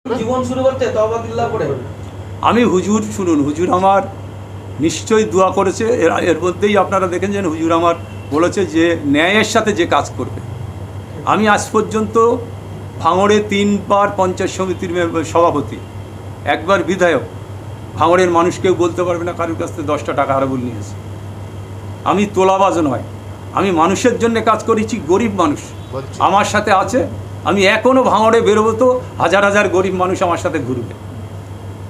জীবন শুরু করতে তওবাতুল্লাহ পড়ে। আমি হুজুর শুনুন, হুজুর আমার নিশ্চয়ই দোয়া করেছে। এর মধ্যেই আপনারা দেখেছেন হুজুর আমার বলেছে যে ন্যায়ের সাথে যে কাজ করবে। আমি আজ পর্যন্ত ভাঙড়ে 3 বার পঞ্চায়েত সমিতির সভাপতি, একবার বিধায়ক। ভাঙড়ের মানুষ কেউ বলতে পারবে না কারোর কাছ থেকে 10টা টাকা হারাবুল নিয়েছে। আমি তোলাবাজ নয়, আমি মানুষের জন্য কাজ করেছি। গরিব মানুষ আমার সাথে আছে। আমি এখনও ভাঙড়ে বেরোবো তো হাজার হাজার গরিব মানুষ আমার সাথে ঘুরবে।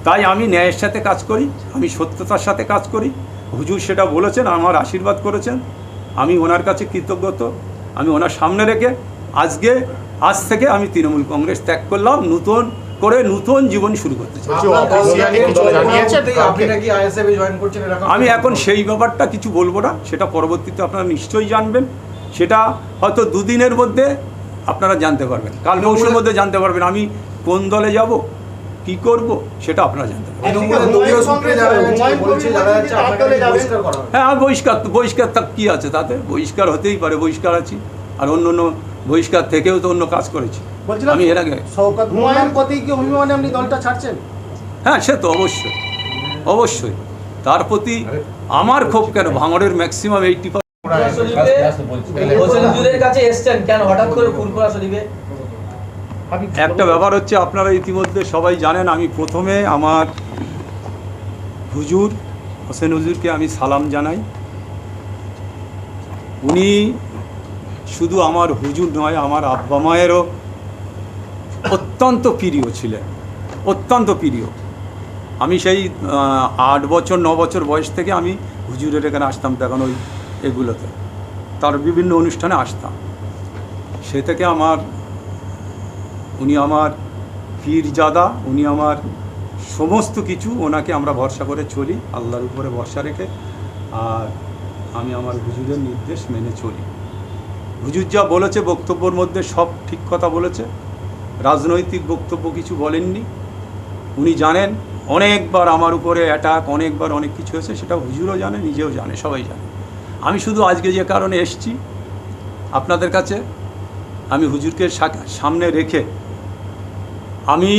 তাই আমি ন্যায়ের সাথে কাজ করি, আমি সত্যতার সাথে কাজ করি। হুজুর সেটা বলেছেন, আমার আশীর্বাদ করেছেন। আমি ওনার কাছে কৃতজ্ঞত। আমি ওনার সামনে রেখে আজ থেকে আমি তৃণমূল কংগ্রেস ত্যাগ করলাম, নতুন জীবন শুরু করতে চাই। আমি এখন সেই ব্যাপারটা কিছু বলবো না, সেটা পরবর্তীতে আপনারা নিশ্চয়ই জানবেন। সেটা হয়তো 2 দিনের মধ্যে আপনারা জানতে পারবেন, কাল পরশুর মধ্যে জানতে পারবেন আমি কোন দলে যাব, কি করব, সেটা আপনারা জানতে পারবেন। হ্যাঁ, বহিষ্কার তা কী আছে তাতে? বহিষ্কার হতেই পারে, বহিষ্কার আছি। আর অন্য বহিষ্কার থেকেও তো অন্য কাজ করেছি আমি এর আগে। হ্যাঁ, সে তো অবশ্যই তার প্রতি আমার ক্ষোভ কেন? ভাঙড়ের ম্যাক্সিমাম 80% একটা ব্যাপার হচ্ছে, আপনারা ইতিমধ্যে সবাই জানেন, আমি প্রথমে আমার হুজুর হোসেন হুজুরকে আমি সালাম জানাই। উনি শুধু আমার হুজুর নয়, আমার আব্বা মায়েরও অত্যন্ত প্রিয় ছিলেন, অত্যন্ত প্রিয়। আমি সেই 8 বছর 9 বছর বয়স থেকে আমি হুজুরের এখানে আসতাম, তখন ওই এগুলোতে তার বিভিন্ন অনুষ্ঠানে আসতাম। সে থেকে উনি আমার পীরজাদা, উনি আমার সমস্ত কিছু। ওনাকে আমরা ভরসা করে চলি, আল্লাহর উপরে ভরসা রেখে। আর আমি আমার হুজুরের নির্দেশ মেনে চলি। হুজুর যা বলেছে বক্তব্যের মধ্যে সব ঠিক কথা বলেছে, রাজনৈতিক বক্তব্য কিছু বলেননি। উনি জানেন অনেকবার আমার উপরে অ্যাটাক, অনেকবার অনেক কিছু হয়েছে, সেটা হুজুরও জানে, নিজেও জানে, সবাই জানে। আমি শুধু আজকে যে কারণে এসেছি আপনাদের কাছে, আমি হুজুরকে সামনে রেখে আমি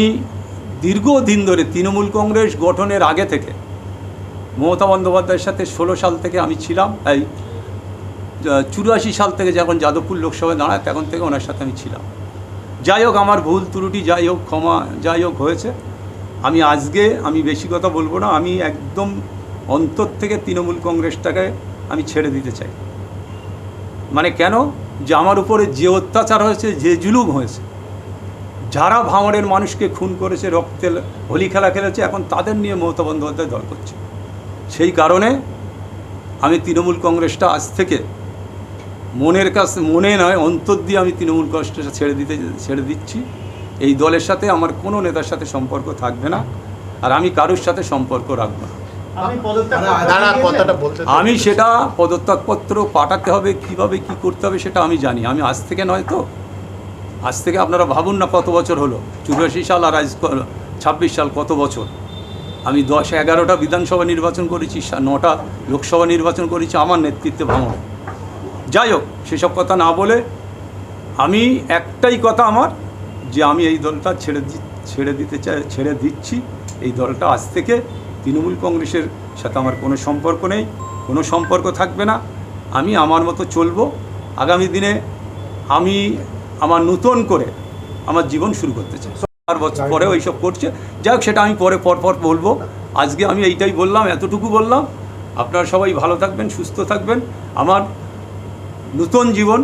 দীর্ঘদিন ধরে তৃণমূল কংগ্রেস গঠনের আগে থেকে মমতা বন্দ্যোপাধ্যায়ের সাথে 16 সাল থেকে আমি ছিলাম। এই 84 সাল থেকে যখন যাদবপুর লোকসভায় দাঁড়ায় তখন থেকে ওনার সাথে আমি ছিলাম। যাই হোক, আমার ভুল ত্রুটি যাই হোক, ক্ষমা যাই হোক হয়েছে। আমি বেশি কথা বলবো না। আমি একদম অন্তর থেকে তৃণমূল কংগ্রেসটাকে আমি ছেড়ে দিতে চাই। মানে কেন? যে আমার উপরে যে অত্যাচার হয়েছে, যে জুলুম হয়েছে, যারা ভাঙড়ের মানুষকে খুন করেছে, রক্তে হোলি খেলা খেলেছে, এখন তাদের নিয়ে মমতা বন্দ্যোপাধ্যায় দল করছে। সেই কারণে আমি তৃণমূল কংগ্রেসটা আজ থেকে মনে নয়, অন্তর দিয়ে আমি তৃণমূল কংগ্রেসটা ছেড়ে দিচ্ছি। এই দলের সাথে আমার কোনো নেতার সাথে সম্পর্ক থাকবে না, আর আমি কারোর সাথে সম্পর্ক রাখবো না। আমি সেটা পদত্যাগপত্র পাঠাতে হবে, কিভাবে কি করতে হবে সেটা আমি জানি। আমি আজ থেকে নয় তো, আজ থেকে আপনারা ভাবুন না কত বছর হলো। 84 সাল আর আজ 26 সাল, কত বছর। আমি 10-11টা বিধানসভা নির্বাচন করেছি, 9টা লোকসভা নির্বাচন করেছি আমার নেতৃত্বে ভাঙড়ে। যাই হোক, সেসব কথা না বলে আমি একটাই কথা আমার, যে আমি এই দলটা ছেড়ে দিচ্ছি। এই দলটা আজ থেকে তৃণমূল কংগ্রেসের সাথে আমার কোনো সম্পর্ক নেই, কোনো সম্পর্ক থাকবে না। আমি আমার মতো চলবো। আগামী দিনে আমি আমার নতুন করে আমার জীবন শুরু করতে চাই। 4 বছর পরেও এইসব করছে, যাই হোক, সেটা আমি পরপর বলবো। আজকে আমি এইটাই বললাম, এতটুকু বললাম। আপনারা সবাই ভালো থাকবেন, সুস্থ থাকবেন। আমার নতুন জীবন,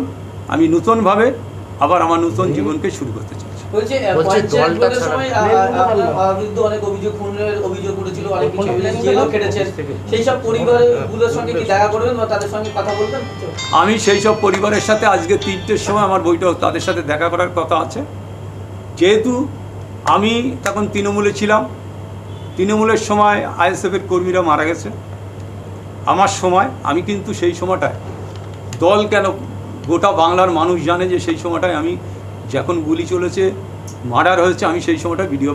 আমি নতুনভাবে আবার আমার নতুন জীবনকে শুরু করতে চাই। আমি সেই সব পরিবারের সাথে আজকে 3টের সময় আমার বৈঠক, তাদের সাথে দেখা করার কথা আছে। যেহেতু আমি তখন তৃণমূলে ছিলাম, তৃণমূলের সময় আইএসএফের কর্মীরা মারা গেছে আমার সময়। আমি কিন্তু সেই সময়টায় দল কেন, গোটা বাংলার মানুষ জানে যে সেই সময়টায় আমি যখন গুলি চলেছে, মার্ডার হয়েছে, আমি সেই সময়টা ভিডিও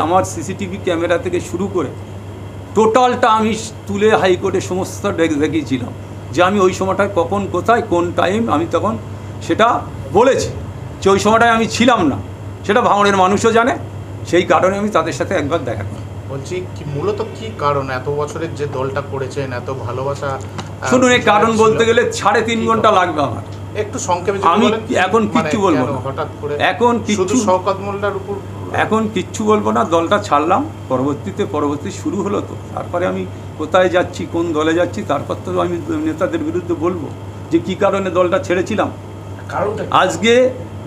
আমার সিসিটিভি ক্যামেরা থেকে শুরু করে টোটালটা আমি তুলে হাইকোর্টে সমস্ত দেখিয়েছিলাম যে আমি ওই সময়টায় কখন, কোথায়, কোন টাইম, আমি তখন সেটা বলেছি যে ওই সময়টায় আমি ছিলাম না। সেটা ভাঙড়ের মানুষও জানে, সেই কারণে আমি তাদের সাথে একবার দেখা করি। বলছি কি মূলত কি কারণ এত বছরের যে দলটা করেছেন, এত ভালোবাসা? শুনুন, এই কারণ বলতে গেলে 3.5 ঘন্টা লাগবে আমার। একটু সংক্ষেপে যদি আমি বলেন। এখন কিচ্ছু বলবো না, হঠাৎ করে এখন শুধু কিচ্ছু শওকত মোল্লার উপর এখন কিচ্ছু বলবো না। দলটা ছাড়লাম, পরবর্তী শুরু হলো, তো তারপরে আমি কোথায় যাচ্ছি, কোন দলে যাচ্ছি, তারপর তো আমি নেতাদের বিরুদ্ধে বলবো যে কী কারণে দলটা ছেড়েছিলাম। কারণটা আজকে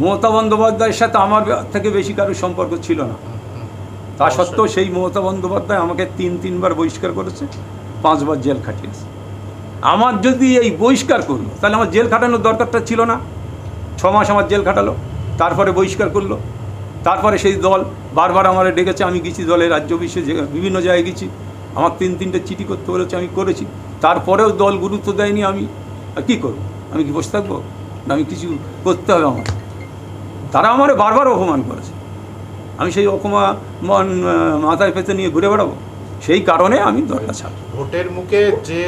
মমতা বন্দ্যোপাধ্যায়ের সাথে আমার থেকে বেশি কারোর সম্পর্ক ছিল না, তা সত্ত্বেও সেই মমতা বন্দ্যোপাধ্যায় আমাকে 3বার বহিষ্কার করেছে, 5বার জেল খাটিয়েছে। আমার যদি এই বহিষ্কার করলো তাহলে আমার জেল খাটানোর দরকারটা ছিল না। 6 মাস আমার জেল খাটালো, তারপরে বহিষ্কার করলো। তারপরে সেই দল বারবার আমার ডেকেছে, আমি গেছি দলে, রাজ্য বিশ্বে বিভিন্ন জায়গায় গেছি, আমার 3-3টে চিঠি করতে বলেছে, আমি করেছি। তারপরেও দল গুরুত্ব দেয়নি। আমি কী করবো? আমি কি বসে থাকবো? না, আমি কিছু করতে হবে আমার। তারা আমার বারবার অপমান করেছে, আমি সেই অপমান মাথায় পেতে নিয়ে ঘুরে বেড়াবো? সেই কারণে আমি দলটা ছাড়ব। ভোটের মুখে যে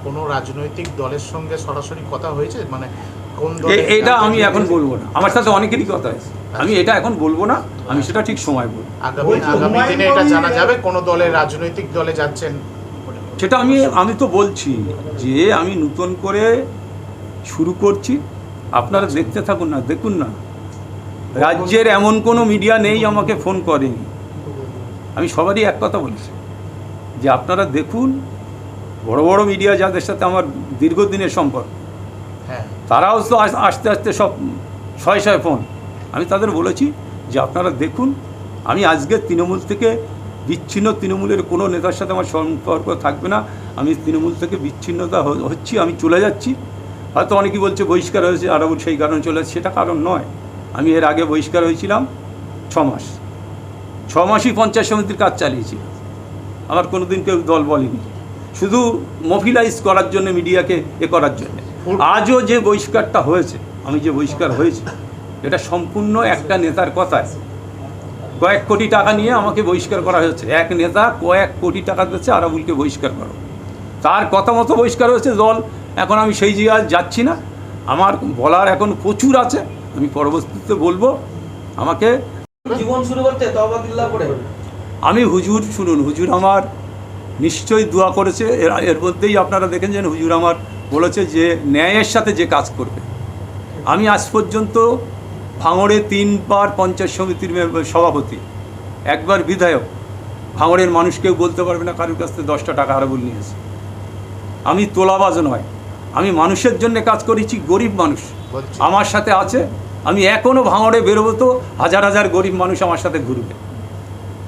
কোনো রাজনৈতিক দলের সঙ্গে সরাসরি কথা হয়েছে, মানে কোন দল? এটা আমি এখন বলবো না, আমার সাথে অনেকেরই কথা হয়েছে, আমি এটা এখন বলবো না, আমি সেটা ঠিক সময় বলবো। আগামী দিনে এটা জানা যাবে কোন দলের রাজনৈতিক দলে যাচ্ছেন? সেটা আমি তো বলছি যে আমি নতুন করে শুরু করছি, আপনারা দেখতে থাকুন না, দেখুন না, রাজ্যের এমন কোনো মিডিয়া নেই আমাকে ফোন করেনি। আমি সবারই এক কথা বলেছি যে আপনারা দেখুন, বড় বড় মিডিয়া যাদের সাথে আমার দীর্ঘদিনের সম্পর্ক, হ্যাঁ, তারাও তো আস্তে আস্তে সব শয়ে ফোন। আমি তাদের বলেছি যে আপনারা দেখুন, আমি আজকে তৃণমূল থেকে বিচ্ছিন্ন, তৃণমূলের কোনো নেতার সাথে আমার সম্পর্ক থাকবে না, আমি তৃণমূল থেকে বিচ্ছিন্নতা হচ্ছি, আমি চলে যাচ্ছি। হয়তো অনেকেই বলছে বহিষ্কার হয়েছে আরাবুল সেই কারণে চলে যাচ্ছে, সেটা কারণ নয়। আমি এর আগে বহিষ্কার হয়েছিলাম 6 মাস, 6 মাসই পঞ্চায়েত সমিতির কাজ চালিয়েছি, আমার কোনো দিন কেউ দল বলেনি, শুধু মোবিলাইজ করার জন্য, মিডিয়াকে করার জন্য। আজও যে বহিষ্কারটা হয়েছে, আমি যে বহিষ্কার হয়েছে, এটা সম্পূর্ণ একটা নেতার কথায়। কয়েক কোটি টাকা নিয়ে আমাকে বহিষ্কার করা হয়েছে, এক নেতা কয়েক কোটি টাকা দিচ্ছে আরাবুলকে বহিষ্কার করো, তার কথা মতো বহিষ্কার হয়েছে দল। এখন আমি সেই জায়গায় যাচ্ছি না, আমার বলার এখন প্রচুর আছে, আমি পরবর্তীতে বলবো। আমাকে জীবন শুরু করতে তওবাদিল্লাহ পড়ে আমি হুজুর, শুনুন, হুজুর আমার নিশ্চয়ই দোয়া করেছে, এর মধ্যেই আপনারা দেখেছেন হুজুর আমার বলেছে যে ন্যায়ের সাথে যে কাজ করবে। আমি আজ পর্যন্ত ভাঙড়ে 3বার পঞ্চায়েত সমিতির সভাপতি, 1বার বিধায়ক। ভাঙড়ের মানুষ কেউ বলতে পারবে না কারোর কাছ থেকে 10টা টাকা আরাবুল নিয়েছে। আমি তোলাবাজ নয়, আমি মানুষের জন্য কাজ করেছি, গরিব মানুষ আমার সাথে আছে। আমি এখনও ভাঙড়ে বেরোবো তো হাজার হাজার গরিব মানুষ আমার সাথে ঘুরবে।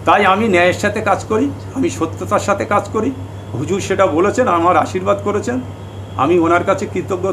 তাই আমি ন্যায়ের সাথে কাজ করি, আমি সত্যতার সাথে কাজ করি। হুজুর সেটা বলেছেন, আমার আশীর্বাদ করেছেন, আমি ওনার কাছে কৃতজ্ঞ।